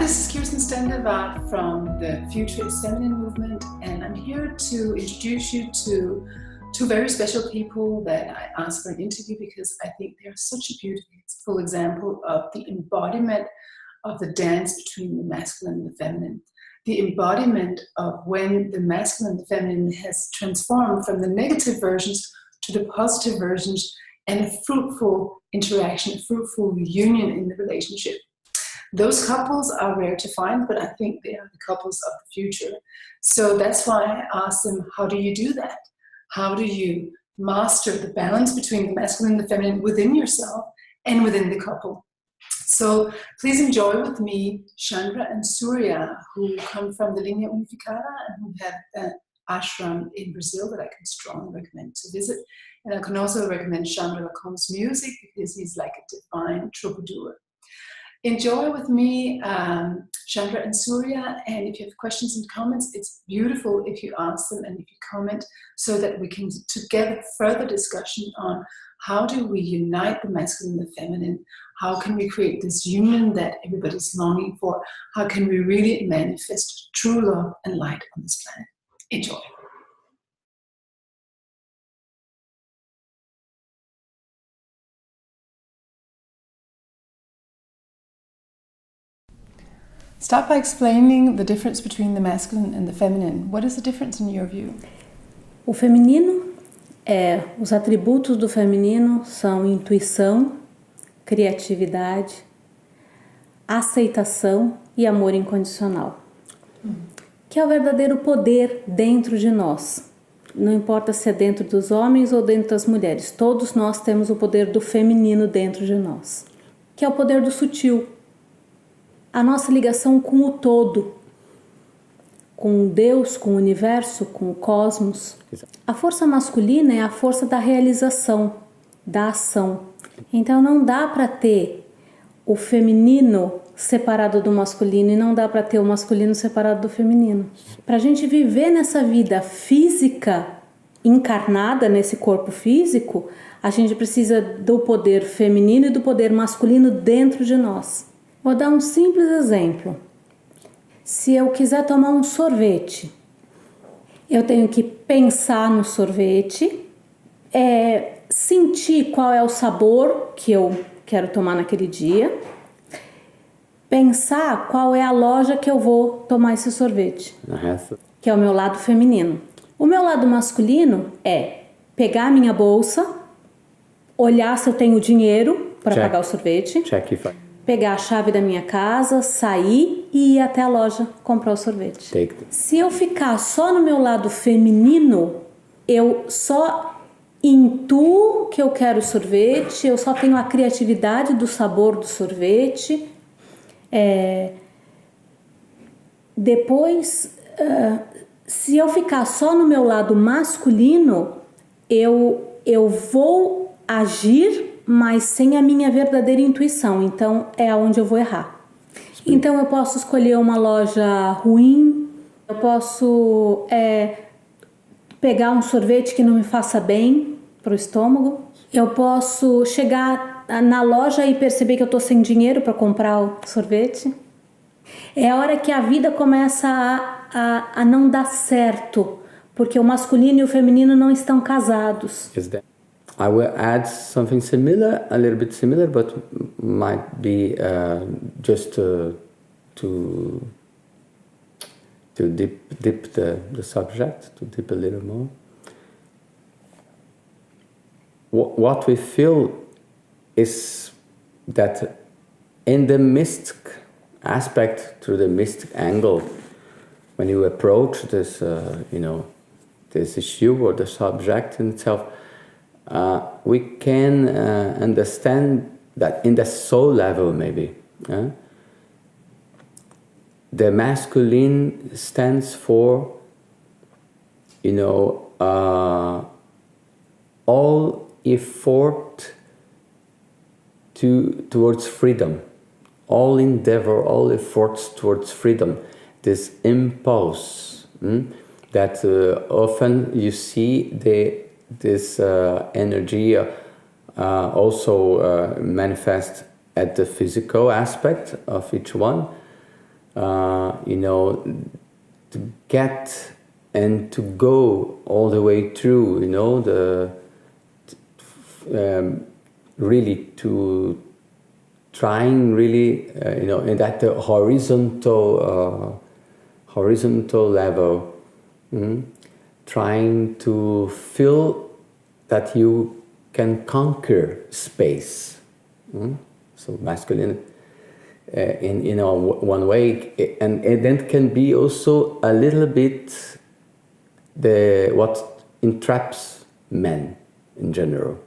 this is Kirsten Stendervaart from the Future is Feminine movement, and I'm here to introduce you to two very special people that I asked for an interview because I think they're such a beautiful example of the embodiment of the dance between the masculine and the feminine. The embodiment of when the masculine and the feminine has transformed from the negative versions to the positive versions, and a fruitful interaction, a fruitful union in the relationship. Those couples are rare to find, but I think they are the couples of the future. So that's why I asked them, how do you do that? How do you master the balance between the masculine and the feminine within yourself and within the couple? So please enjoy with me Chandra and Surya, who come from the Linha Unificada and who have an ashram in Brazil that I can strongly recommend to visit. And I can also recommend Chandra Lacombe's music because he's like a divine troubadour. Enjoy with me Chandra and Surya, and if you have questions and comments, it's beautiful if you ask them and if you comment so that we can together further discussion on how do we unite the masculine and the feminine, how can we create this union that everybody's longing for, how can we really manifest true love and light on this planet. Enjoy. Start by explaining the difference between the masculine and the feminine. What is the difference in your view? O feminino os atributos do feminino são intuição, criatividade, aceitação e amor incondicional. Que é o verdadeiro poder dentro de nós. Não importa se é dentro dos homens ou dentro das mulheres. Todos nós temos o poder do feminino dentro de nós. Que é o poder do sutil. A nossa ligação com o todo, com Deus, com o universo, com o cosmos. A força masculina é a força da realização, da ação. Então não dá para ter o feminino separado do masculino e não dá para ter o masculino separado do feminino. Para a gente viver nessa vida física, encarnada nesse corpo físico, a gente precisa do poder feminino e do poder masculino dentro de nós. Vou dar um simples exemplo. Se eu quiser tomar um sorvete, eu tenho que pensar no sorvete, sentir qual é o sabor que eu quero tomar naquele dia, pensar qual é a loja que eu vou tomar esse sorvete, que é o meu lado feminino. O meu lado masculino é pegar a minha bolsa, olhar se eu tenho dinheiro para pagar o sorvete, pegar a chave da minha casa, sair e ir até a loja comprar o sorvete. Se eu ficar só no meu lado feminino, eu só intuo que eu quero sorvete, eu só tenho a criatividade do sabor do sorvete. Depois, se eu ficar só no meu lado masculino, eu vou agir, mas sem a minha verdadeira intuição, então é onde eu vou errar. Então eu posso escolher uma loja ruim, eu posso pegar um sorvete que não me faça bem para o estômago, eu posso chegar na loja e perceber que eu estou sem dinheiro para comprar o sorvete. É a hora que a vida começa a não dar certo, porque o masculino e o feminino não estão casados. I will add something similar, a little bit similar, but might be just to dip the subject, to dip a little more. What we feel is that in the mystic aspect, through the mystic angle, when you approach this, this issue or the subject in itself, we can understand that in the soul level, maybe, the masculine stands for, all effort towards freedom, all endeavor, all efforts towards freedom. This impulse that often you see this energy also manifest at the physical aspect of each one, you know, to get and to go all the way through, you know, really to trying really, you know, in that horizontal level, trying to feel that you can conquer space. So masculine, in, you know, one way, and then can be also a little bit what entraps men in general,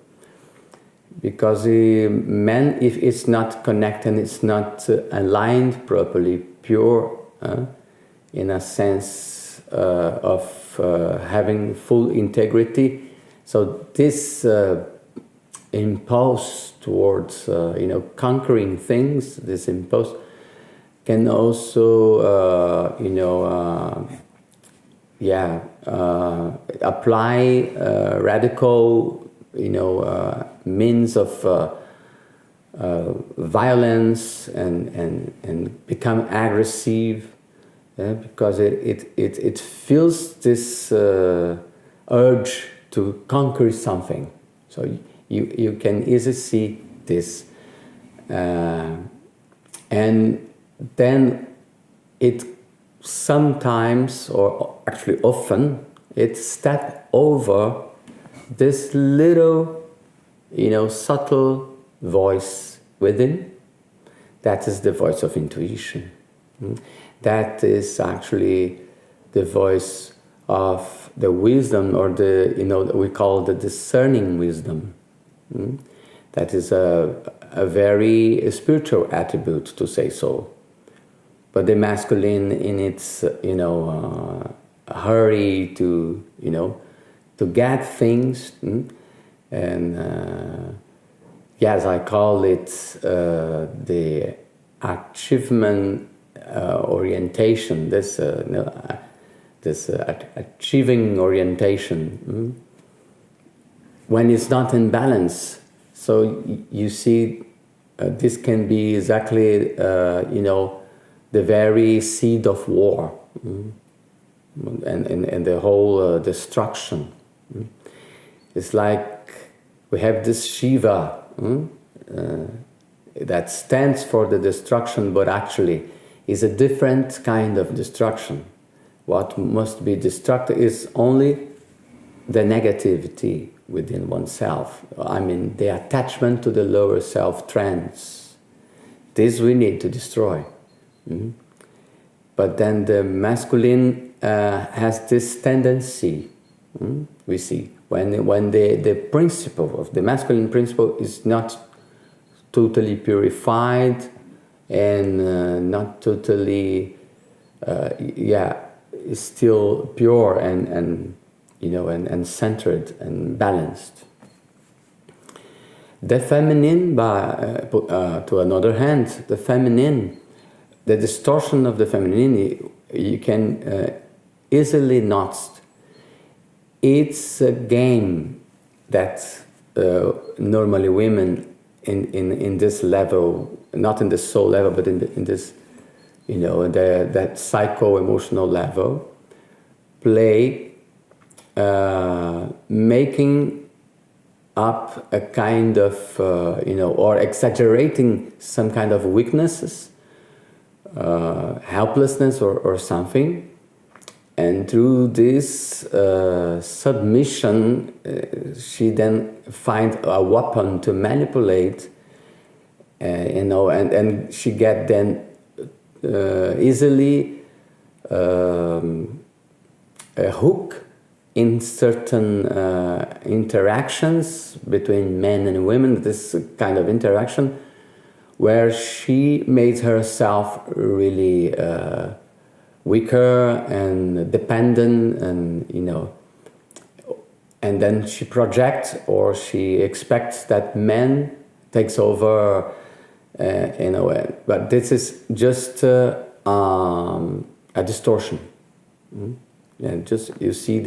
because men, if it's not connected, it's not aligned properly, pure, in a sense of having full integrity. So this impulse towards you know, conquering things, this impulse can also you know, apply radical, you know, means of violence and become aggressive, because it feels this urge to conquer something. So you can easily see this, and then it sometimes, or actually often, it steps over this little, you know, subtle voice within. That is the voice of intuition. That is actually the voice of the wisdom, or the, you know, we call the discerning wisdom. That is a very spiritual attribute, to say so. But the masculine, in its, you know, hurry to, you know, to get things, and yes, I call it the achievement orientation. This achieving orientation, when it's not in balance. So you see, this can be exactly, you know, the very seed of war, and the whole destruction. It's like we have this Shiva that stands for the destruction, but actually is a different kind of destruction. What must be destructed is only the negativity within oneself. I mean, the attachment to the lower self trends. This we need to destroy. But then the masculine has this tendency, we see, when the principle of the masculine principle is not totally purified and not totally, is still pure and you know, and centered and balanced. The feminine, to another hand, the feminine, the distortion of the feminine, you can easily notice. It's a game that normally women in this level, not in the soul level, but in this, you know, that psycho-emotional level, play, making up a kind of, you know, or exaggerating some kind of weaknesses, helplessness or something. And through this submission, she then finds a weapon to manipulate, you know, and she get then easily a hook in certain interactions between men and women, this kind of interaction, where she made herself really weaker and dependent, and you know, and then she projects or she expects that man takes over, you know. But this is just a distortion. And just you see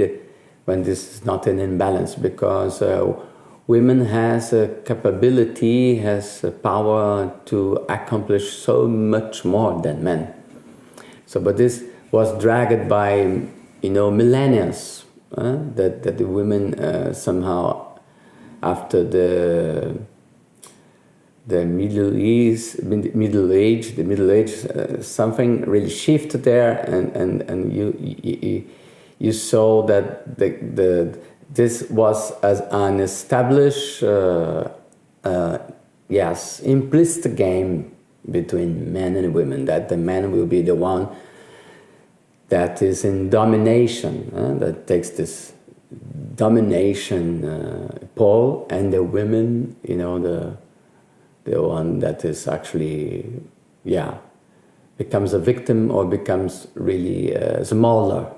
when this is not an imbalance, because women has a capability, has a power to accomplish so much more than men. So, but this was dragged by, millennia, that the women somehow, after the Middle Age, something really shifted there, and you saw that this was as an established, implicit game between men and women, that the man will be the one that is in domination, that takes this domination pole, and the women, the one that is actually, becomes a victim or becomes really smaller.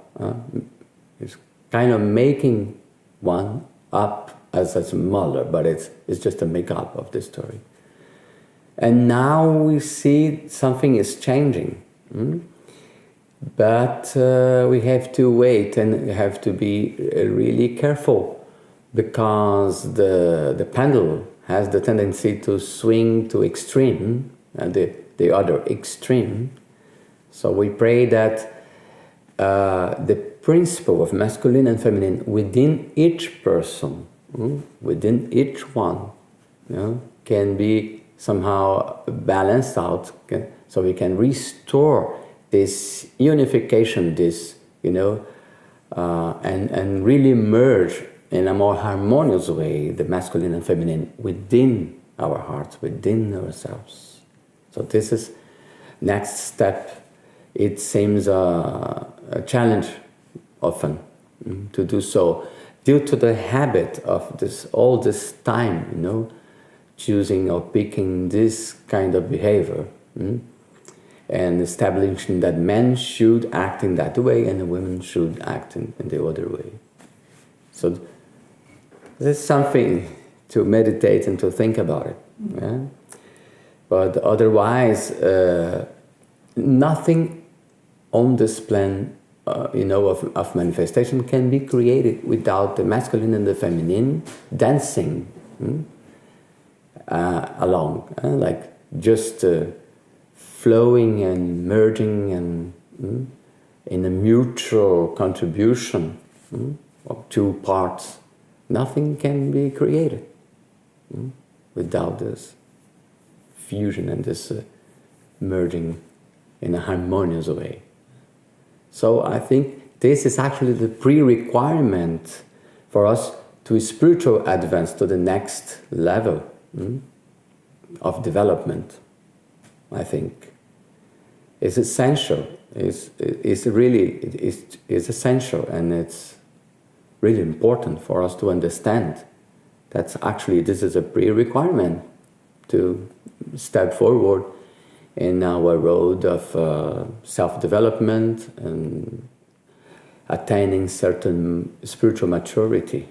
It's kind of making one up as a smaller, but it's just a make-up of the story. And now we see something is changing. But we have to wait and have to be really careful, because the pendulum has the tendency to swing to extreme, and the other extreme. So we pray that the principle of masculine and feminine within each person, within each one, can be somehow balanced out, so we can restore this unification, and really merge in a more harmonious way the masculine and feminine within our hearts, within ourselves. So this is next step. It seems a challenge often to do so, due to the habit of all this time, choosing or picking this kind of behavior, and establishing that men should act in that way and the women should act in the other way. So there's something to meditate and to think about it. Yeah? But otherwise, nothing on this plan, of manifestation can be created without the masculine and the feminine dancing along, like just flowing and merging and in a mutual contribution of two parts. Nothing can be created without this fusion and this merging in a harmonious way. So I think this is actually the pre-requirement for us to spiritual advance to the next level of development. I think it's essential. It's essential, and it's really important for us to understand that actually this is a pre-requirement to step forward in our road of self-development and attaining certain spiritual maturity.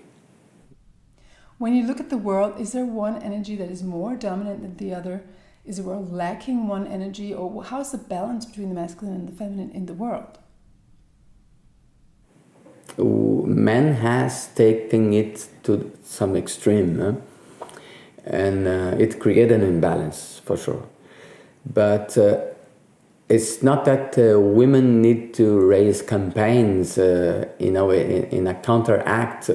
When you look at the world, is there one energy that is more dominant than the other? Is the world lacking one energy? Or how's the balance between the masculine and the feminine in the world? Man has taken it to some extreme, and it created an imbalance for sure. But it's not that women need to raise campaigns, in a counteract.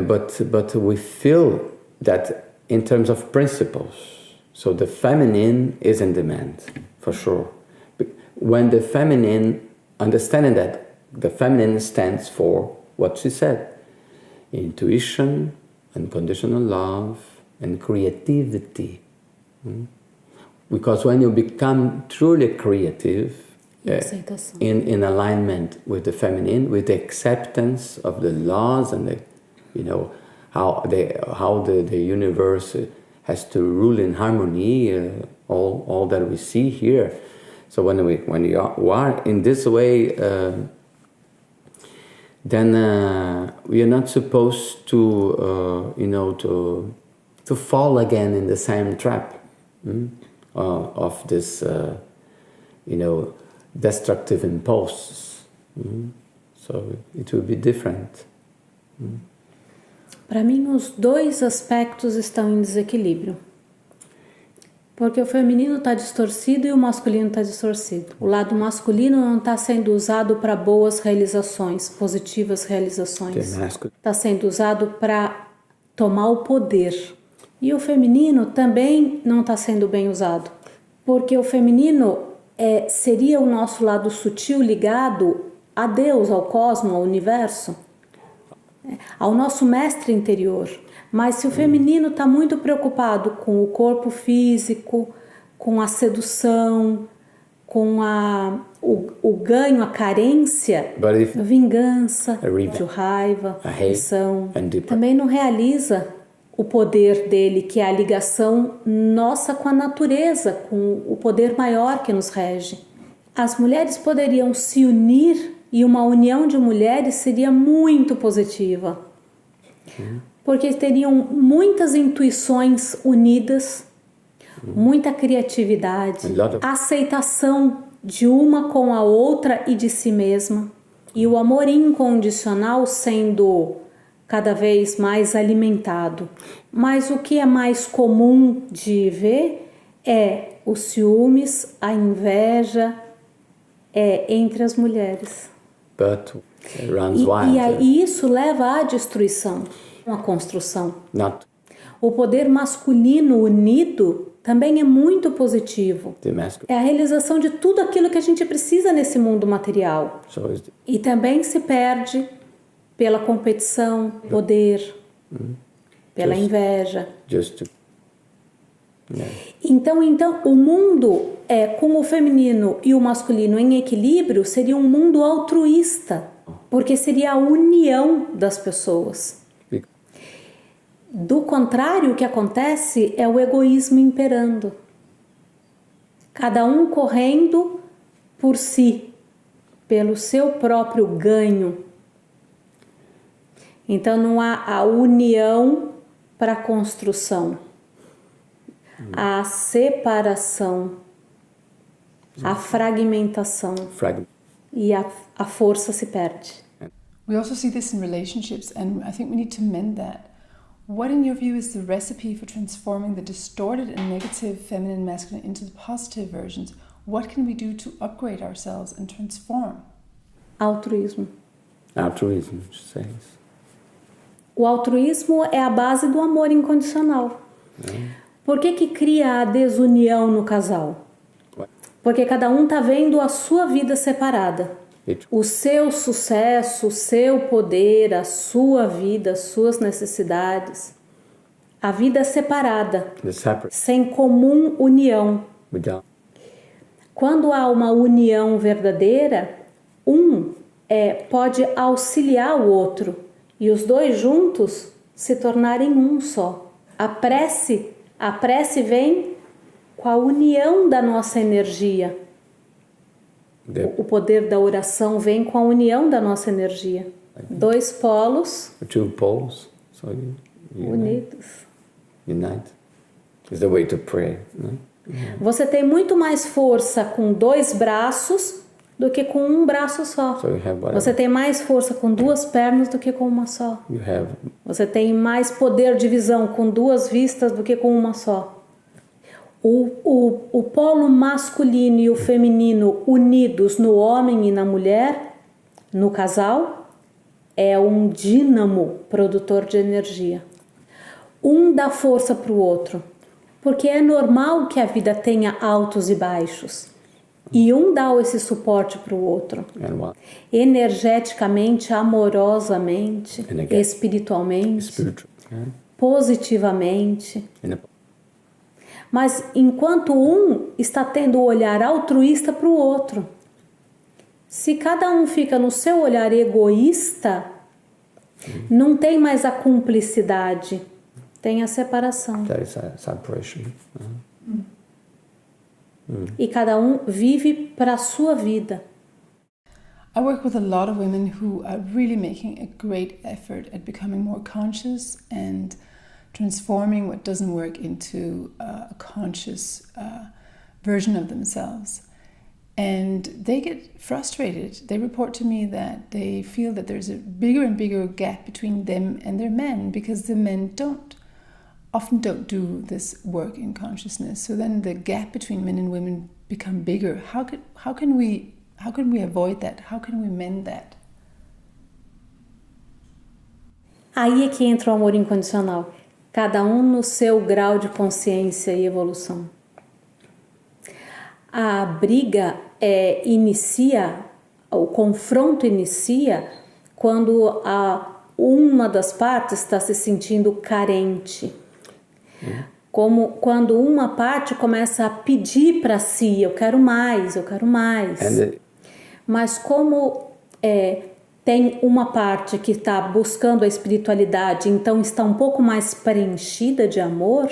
But we feel that in terms of principles, so the feminine is in demand for sure. When the feminine, understanding that the feminine stands for what she said: intuition, unconditional love, and creativity. Because when you become truly creative, in alignment with the feminine, with the acceptance of the laws and how the universe has to rule in harmony, all that we see here. So when you are in this way, then we are not supposed to fall again in the same trap of this destructive impulses. So it will be different. Para mim, os dois aspectos estão em desequilíbrio. Porque o feminino está distorcido e o masculino está distorcido. O lado masculino não está sendo usado para boas realizações, positivas realizações. Está sendo usado para tomar o poder. E o feminino também não está sendo bem usado. Porque o feminino seria o nosso lado sutil ligado a Deus, ao cosmos, ao universo, ao nosso mestre interior. Mas se o feminino está muito preocupado com o corpo físico, com a sedução, com o ganho, a carência, a vingança, a raiva, a aflição, também não realiza o poder dele, que é a ligação nossa com a natureza, com o poder maior que nos rege. As mulheres poderiam se unir e uma união de mulheres seria muito positiva. Porque teriam muitas intuições unidas, muita criatividade, aceitação de uma com a outra e de si mesma, e o amor incondicional sendo cada vez mais alimentado. Mas o que é mais comum de ver é os ciúmes, a inveja entre as mulheres. E aí isso leva à destruição. Uma construção. O poder masculino unido também é muito positivo. É a realização de tudo aquilo que a gente precisa nesse mundo material. E também se perde pela competição, poder, pela inveja. Então, o mundo com o feminino e o masculino em equilíbrio seria um mundo altruísta, porque seria a união das pessoas. Do contrário, o que acontece é o egoísmo imperando. Cada um correndo por si, pelo seu próprio ganho. Então não há a união para a construção. Há a separação, a fragmentação. E a força se perde. We also see this in relationships, and I think we need to mend that. What, in your view, is the recipe for transforming the distorted and negative feminine and masculine into the positive versions? What can we do to upgrade ourselves and transform? Altruísmo. Altruísmo, says. O altruísmo é a base do amor incondicional. Por que cria a desunião no casal? Porque cada um está vendo a sua vida separada. O seu sucesso, o seu poder, a sua vida, as suas necessidades. A vida separada, sem comum união. Quando há uma união verdadeira, pode auxiliar o outro e os dois juntos se tornarem um só. A prece vem com a união da nossa energia. O poder da oração vem com a união da nossa energia. Dois polos unidos. Unite. Is the way to pray. Você tem muito mais força com dois braços do que com um braço só. Você tem mais força com duas pernas do que com uma só. Você tem mais poder de visão com duas vistas do que com uma só. O polo masculino e o feminino unidos no homem e na mulher, no casal, é um dínamo produtor de energia. Um dá força para o outro, porque é normal que a vida tenha altos e baixos. E um dá esse suporte para o outro. Energeticamente, amorosamente, espiritualmente, positivamente. Mas enquanto um está tendo o olhar altruísta para o outro. Se cada um fica no seu olhar egoísta, não tem mais a cumplicidade, tem a separação. E cada um vive para a sua vida. I work with a lot of women who are really making a great effort at becoming more conscious and transforming what doesn't work into a conscious version of themselves. And they get frustrated. They report to me that they feel that there's a bigger and bigger gap between them and their men because the men don't often don't do this work in consciousness. So then the gap between men and women become bigger. How can we avoid that? How can we mend that? Aí é que entra o amor incondicional. Cada um no seu grau de consciência e evolução. A briga o confronto inicia quando uma das partes está se sentindo carente. Como quando uma parte começa a pedir para si, eu quero mais. Mas como tem uma parte que está buscando a espiritualidade, então está um pouco mais preenchida de amor,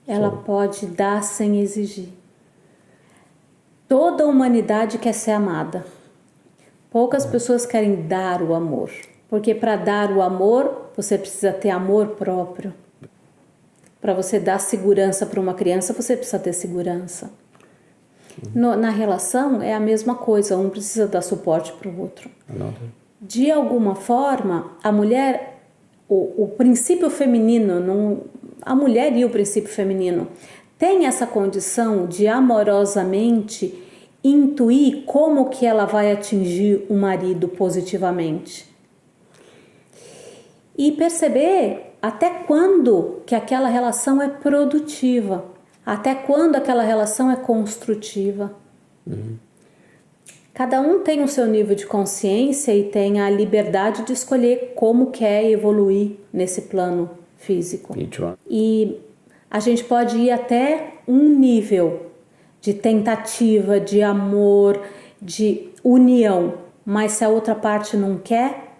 ela pode dar sem exigir. Toda a humanidade quer ser amada. Poucas pessoas querem dar o amor, porque para dar o amor, você precisa ter amor próprio. Para você dar segurança para uma criança, você precisa ter segurança. Na relação é a mesma coisa, um precisa dar suporte para o outro. De alguma forma, a mulher, o princípio feminino, a mulher e o princípio feminino tem essa condição de amorosamente intuir como que ela vai atingir o marido positivamente. E perceber até quando que aquela relação é produtiva, até quando aquela relação é construtiva. Cada um tem o seu nível de consciência e tem a liberdade de escolher como quer evoluir nesse plano físico. E a gente pode ir até um nível de tentativa, de amor, de união, mas se a outra parte não quer,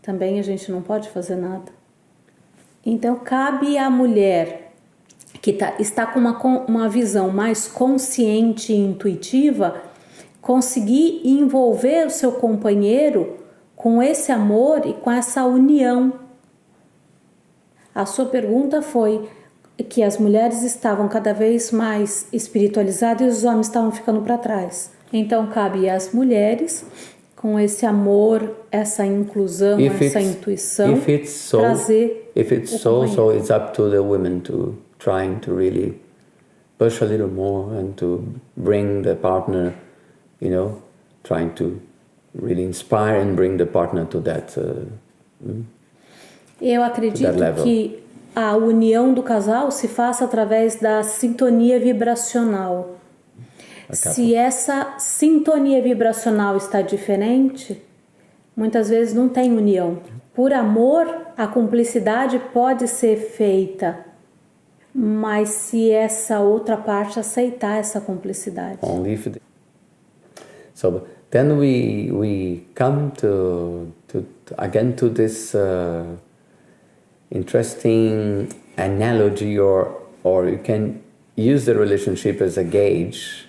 também a gente não pode fazer nada. Então cabe à mulher que está com uma visão mais consciente e intuitiva conseguir envolver o seu companheiro com esse amor e com essa união. A sua pergunta foi que as mulheres estavam cada vez mais espiritualizadas e os homens estavam ficando para trás. Então cabe às mulheres, com esse amor, essa inclusão, essa intuição, trazer if it's so it's up to the women to trying to really push a little more and to bring the partner, trying to really inspire and bring the partner to that Eu acredito que a união do casal se faça através da sintonia vibracional. Se essa sintonia vibracional está diferente, muitas vezes não tem união. Por amor, a cumplicidade pode ser feita, mas se essa outra parte aceitar essa cumplicidade. So then we come to again to this interesting analogy, or you can use the relationship as a gauge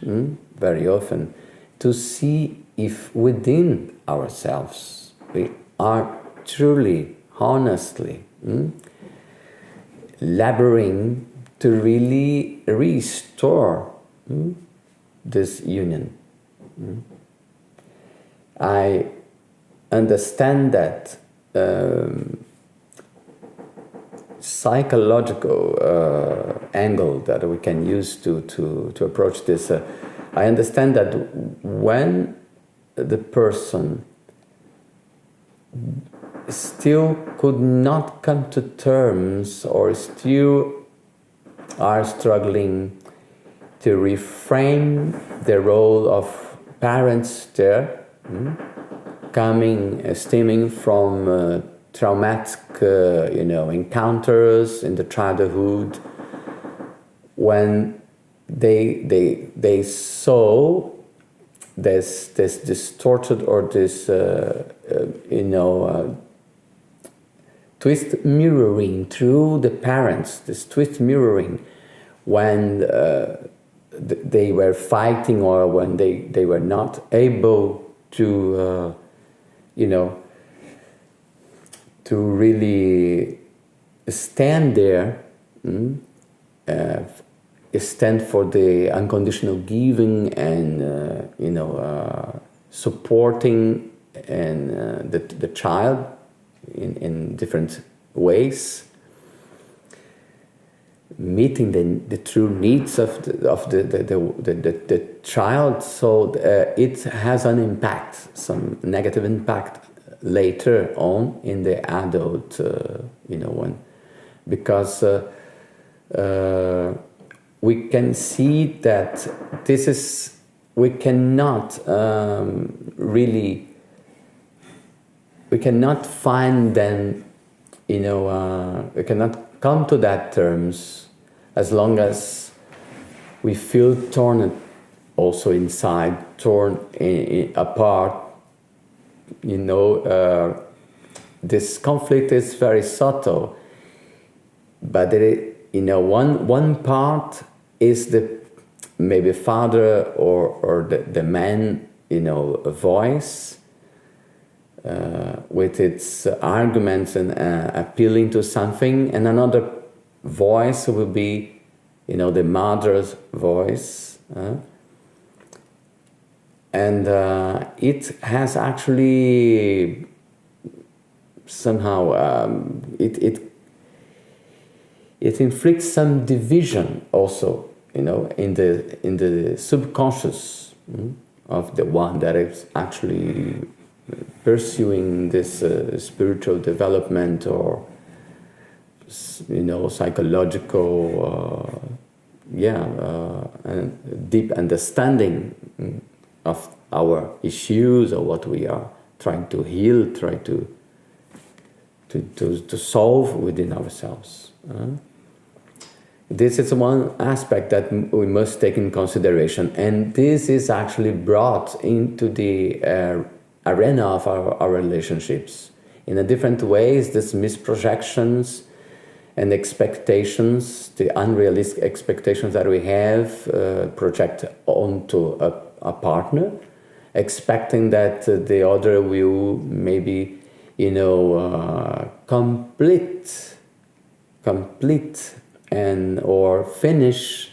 very often to see if within ourselves we are truly, honestly laboring to really restore this union. I understand that psychological angle that we can use to approach this. I understand that when the person still could not come to terms or still are struggling to reframe the role of parents there, stemming from traumatic, encounters in the childhood, when they saw this distorted or this twist mirroring through the parents, this twist mirroring when they were fighting or when they were not able to to really stand there, stand for the unconditional giving and supporting and the child in different ways. meeting the true needs of the child. So it has an impact, some negative impact later on in the adult, one, because we can see that we cannot we cannot find them, we cannot come to that terms as long as we feel torn also inside, torn apart. This conflict is very subtle, but one part is the maybe father or the man, voice with its arguments and appealing to something, and another voice will be, the mother's voice, and it has actually somehow it inflicts some division also, in the subconscious of the one that is actually pursuing this spiritual development or psychological and deep understanding of our issues or what we are trying to heal, try to solve within ourselves. This is one aspect that we must take in consideration, and this is actually brought into the arena of our relationships in a different ways. This misprojections and expectations, the unrealistic expectations that we have project onto a partner, expecting that the other will maybe complete and or finish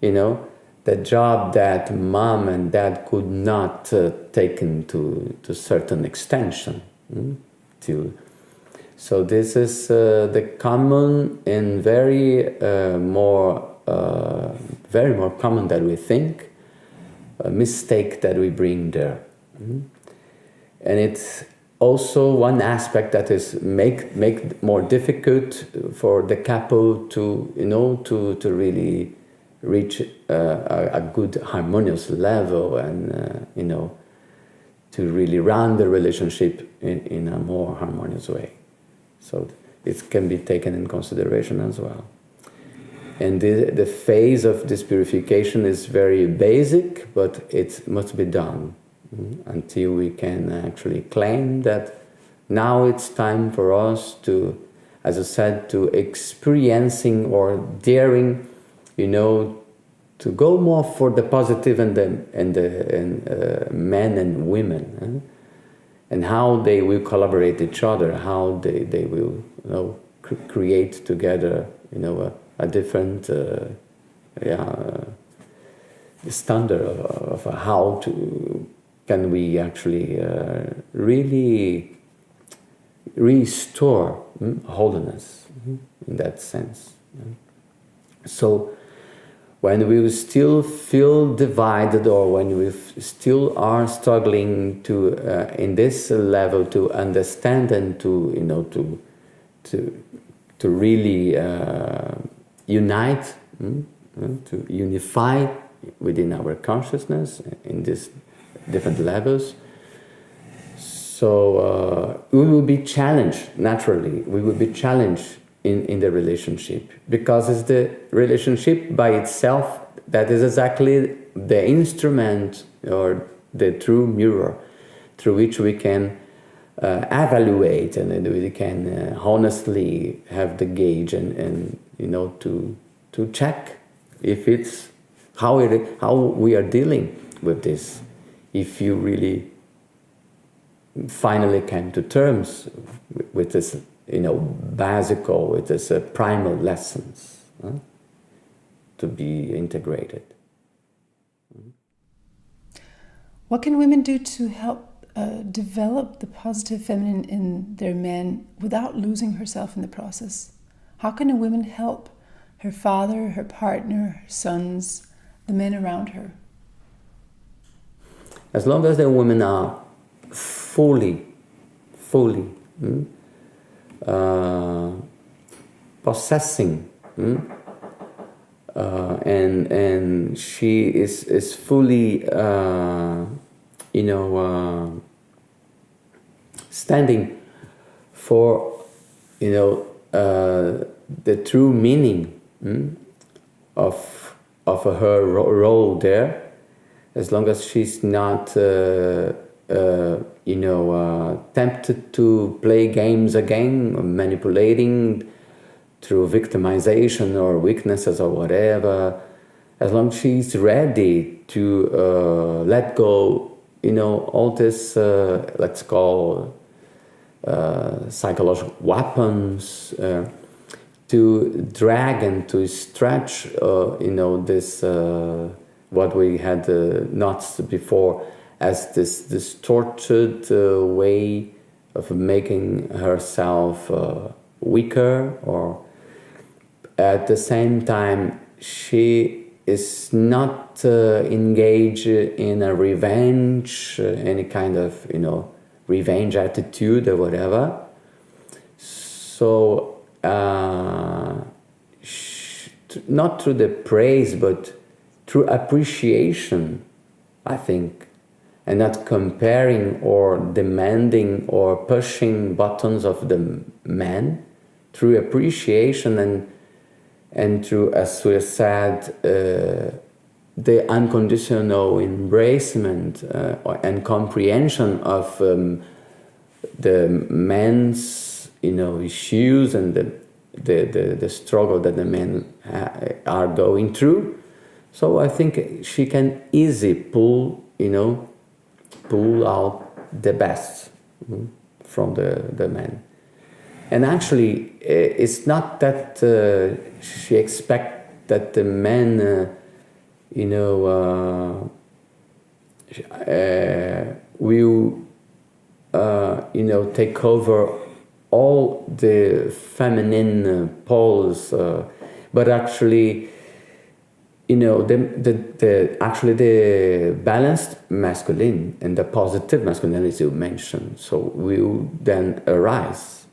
the job that mom and dad could not taken to certain extension. So this is the common and very more common that we think, a mistake that we bring there. And it's also one aspect that is make more difficult for the couple to really reach a good harmonious level and to really run the relationship in a more harmonious way. So it can be taken in consideration as well. And the phase of this purification is very basic, but it must be done until we can actually claim that now it's time for us to, as I said, to experiencing or daring, to go more for the positive and men and women, and how they will collaborate each other, how they will create together, a different standard of how can we actually really restore holiness in that sense. So when we still feel divided, or when we still are struggling to in this level to understand and to really unite, to unify within our consciousness in these different levels. So we will be challenged, naturally. We will be challenged in the relationship, because it's the relationship by itself that is exactly the instrument or the true mirror through which we can evaluate and we can honestly have the gauge and to check if it's how we are dealing with this. If you really finally came to terms with this, basical, with this primal lessons to be integrated. What can women do to help develop the positive feminine in their men without losing herself in the process? How can a woman help her father, her partner, her sons, the men around her. As long as the women are fully possessing, and she is fully, standing for, the true meaning of her role there. As long as she's not, tempted to play games again, manipulating through victimization or weaknesses or whatever, as long as she's ready to let go, all this, let's call psychological weapons, to drag and to stretch, this, what we had noticed before as this distorted way of making herself weaker, or at the same time she is not engaged in a revenge, any kind of revenge attitude or whatever. So not through the praise, but through appreciation, I think, and not comparing or demanding or pushing buttons of the man, through appreciation and through, as Surya said, the unconditional embracement and comprehension of the man's issues and the struggle that the men are going through. So I think she can easily pull out the best from the man. And actually, it's not that she expects that the man, will, take over all the feminine poles, but actually, the balanced masculine and the positive masculine, as you mentioned, so will then arise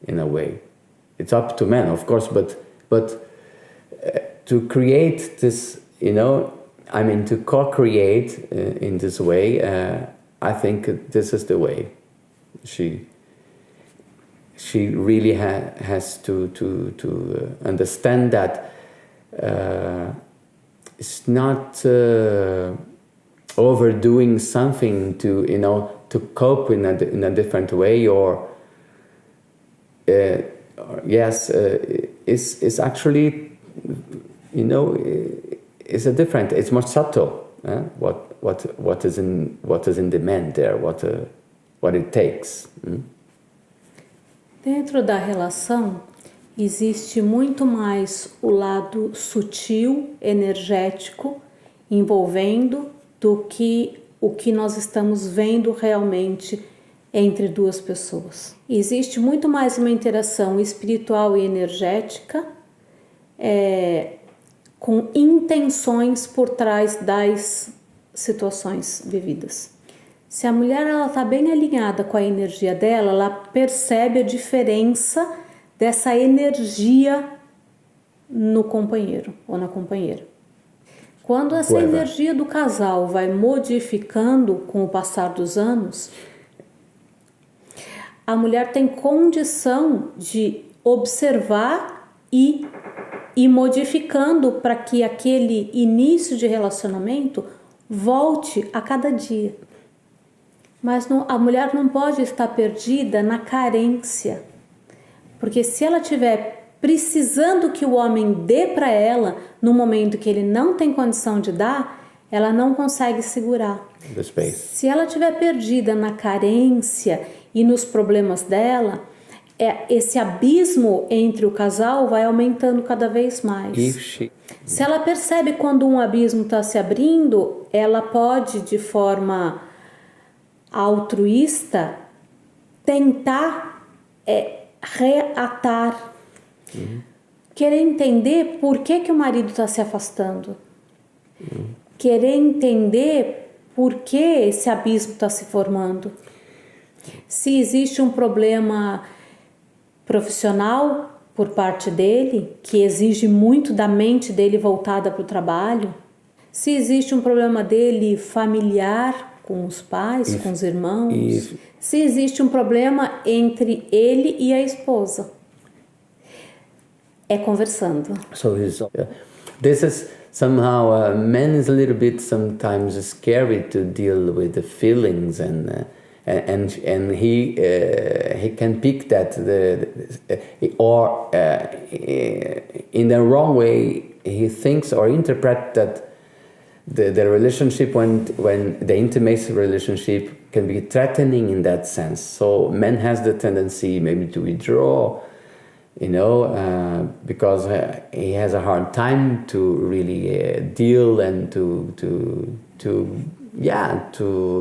in a way. It's up to men, of course, but to create this, to co-create in this way, I think this is the way. She really has to understand that it's not overdoing something to cope in a different way, or yes, it's actually it's it's more subtle. What is in demand there? What it takes. Dentro da relação existe muito mais o lado sutil, energético, envolvendo, do que o que nós estamos vendo realmente entre duas pessoas. Existe muito mais uma interação espiritual e energética, com intenções por trás das situações vividas. Se a mulher está bem alinhada com a energia dela, ela percebe a diferença dessa energia no companheiro ou na companheira. Quando essa energia do casal vai modificando com o passar dos anos, a mulher tem condição de observar e ir modificando para que aquele início de relacionamento volte a cada dia. Mas a mulher não pode estar perdida na carência, porque se ela estiver precisando que o homem dê para ela no momento que ele não tem condição de dar, ela não consegue segurar. Se ela estiver perdida na carência e nos problemas dela, esse abismo entre o casal vai aumentando cada vez mais. Se ela percebe quando um abismo está se abrindo, ela pode, de forma altruísta, tentar reatar. querer entender por que o marido está se afastando. Querer entender por que esse abismo está se formando. Se existe um problema profissional por parte dele, que exige muito da mente dele voltada para o trabalho. Se existe um problema dele familiar com os pais, com os irmãos. Se existe um problema entre ele e a esposa. É conversando. So this is somehow man is a little bit sometimes scary to deal with the feelings and he can pick that in the wrong way he thinks or interpret that the relationship when the intimate relationship can be threatening in that sense. So man has the tendency maybe to withdraw, because he has a hard time to really deal and to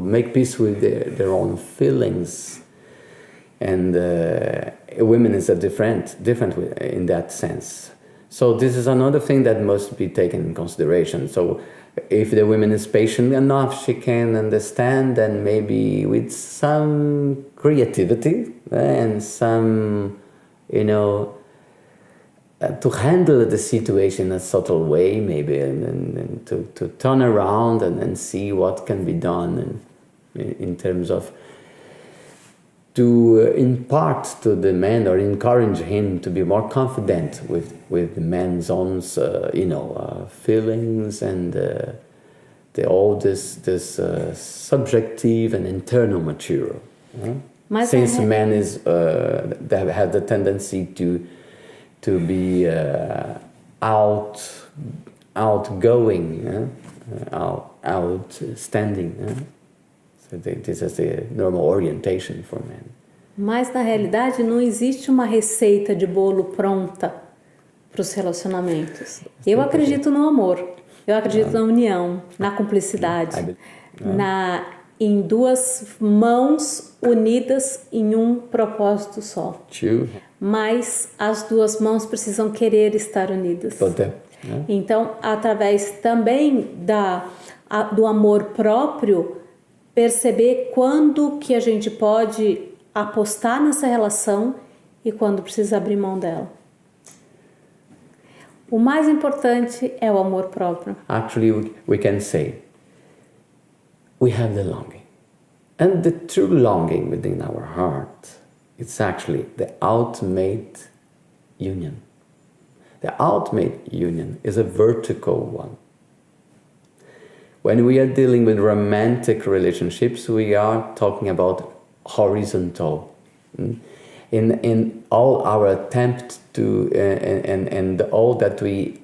make peace with their own feelings. And women is different in that sense. So this is another thing that must be taken in consideration. So if the woman is patient enough, she can understand, and maybe with some creativity and some, to handle the situation in a subtle way, maybe, and to turn around and see what can be done in terms of to impart to the man or encourage him to be more confident with the man's own, feelings and all this subjective and internal material. Since man is they have the tendency to be outgoing, outstanding. So this is the normal orientation for men. Mas na realidade não existe uma receita de bolo pronta para os relacionamentos. Eu acredito no amor, eu acredito na união, na cumplicidade, em duas mãos unidas em um propósito só. Mas as duas mãos precisam querer estar unidas. Então, através também do amor próprio, perceber quando que a gente pode apostar nessa relação e quando precisa abrir mão dela. O mais importante é o amor próprio. Actually, we can say we have the longing. And the true longing within our heart, it's actually the ultimate union. The ultimate union is a vertical one. When we are dealing with romantic relationships, we are talking about horizontal. In all our attempt to and all that we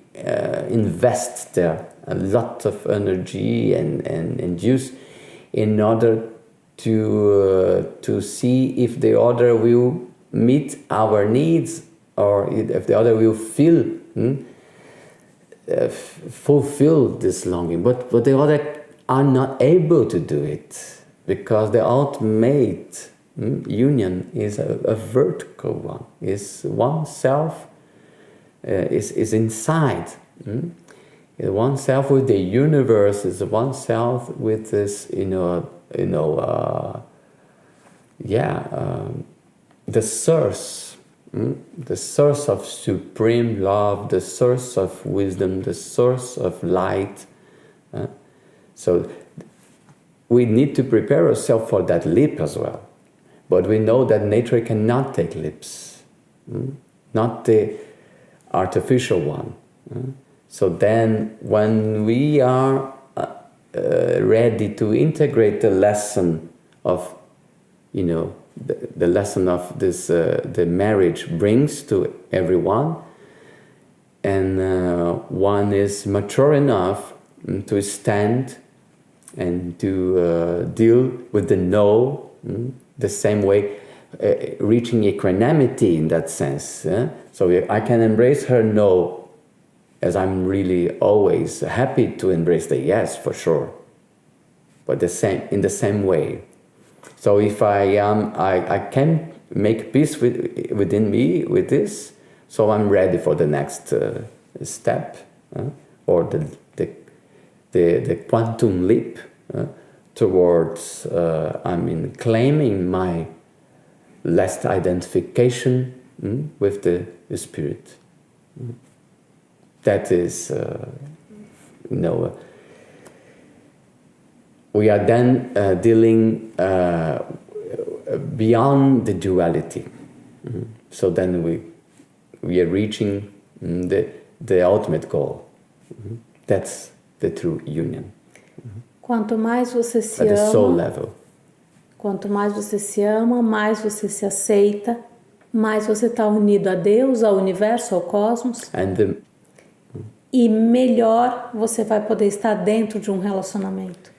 invest there, a lot of energy and use in order to see if the other will meet our needs or if the other will fulfill this longing, but the other are not able to do it because the ultimate union is a vertical one. Is oneself is inside. Oneself with the universe is oneself with this, the source. The source of supreme love, the source of wisdom, the source of light. So we need to prepare ourselves for that leap as well. But we know that nature cannot take leaps, not the artificial one. So then when we are ready to integrate the lesson of, the lesson of this the marriage brings to everyone, and one is mature enough to stand and to deal with the no the same way, reaching equanimity in that sense. So I can embrace her no as I'm really always happy to embrace the yes, for sure, but in the same way. So if I can make peace within me with this, So I'm ready for the next step, or the quantum leap towards, claiming my last identification with the spirit. That is, we are then dealing beyond the duality. So then we are reaching the ultimate goal. That's the true union. Quanto mais você se At the soul ama, level. quanto mais você se ama, mais você se aceita, mais você está unido a Deus, ao universo, ao cosmos. E melhor você vai poder estar dentro de um relacionamento.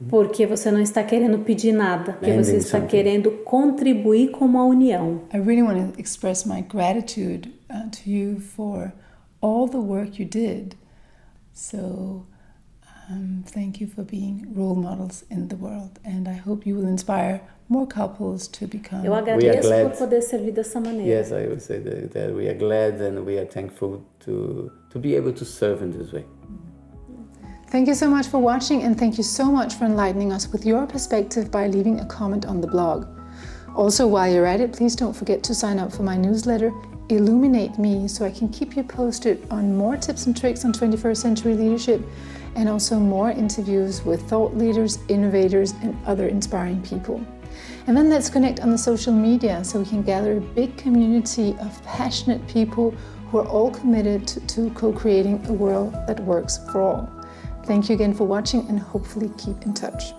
Porque você não está querendo pedir nada, porque você está querendo contribuir com uma união. I really want to express my gratitude to you for all the work you did. So thank you for being role models in the world, and I hope you will inspire more couples to become. Eu agradeço por poder servir dessa maneira. Yes, I would say that we are glad and we are thankful to be able to serve in this way. Thank you so much for watching, and thank you so much for enlightening us with your perspective by leaving a comment on the blog. Also, while you're at it, please don't forget to sign up for my newsletter, Illuminate Me, so I can keep you posted on more tips and tricks on 21st century leadership, and also more interviews with thought leaders, innovators, and other inspiring people. And then let's connect on the social media so we can gather a big community of passionate people who are all committed to co-creating a world that works for all. Thank you again for watching, and hopefully keep in touch.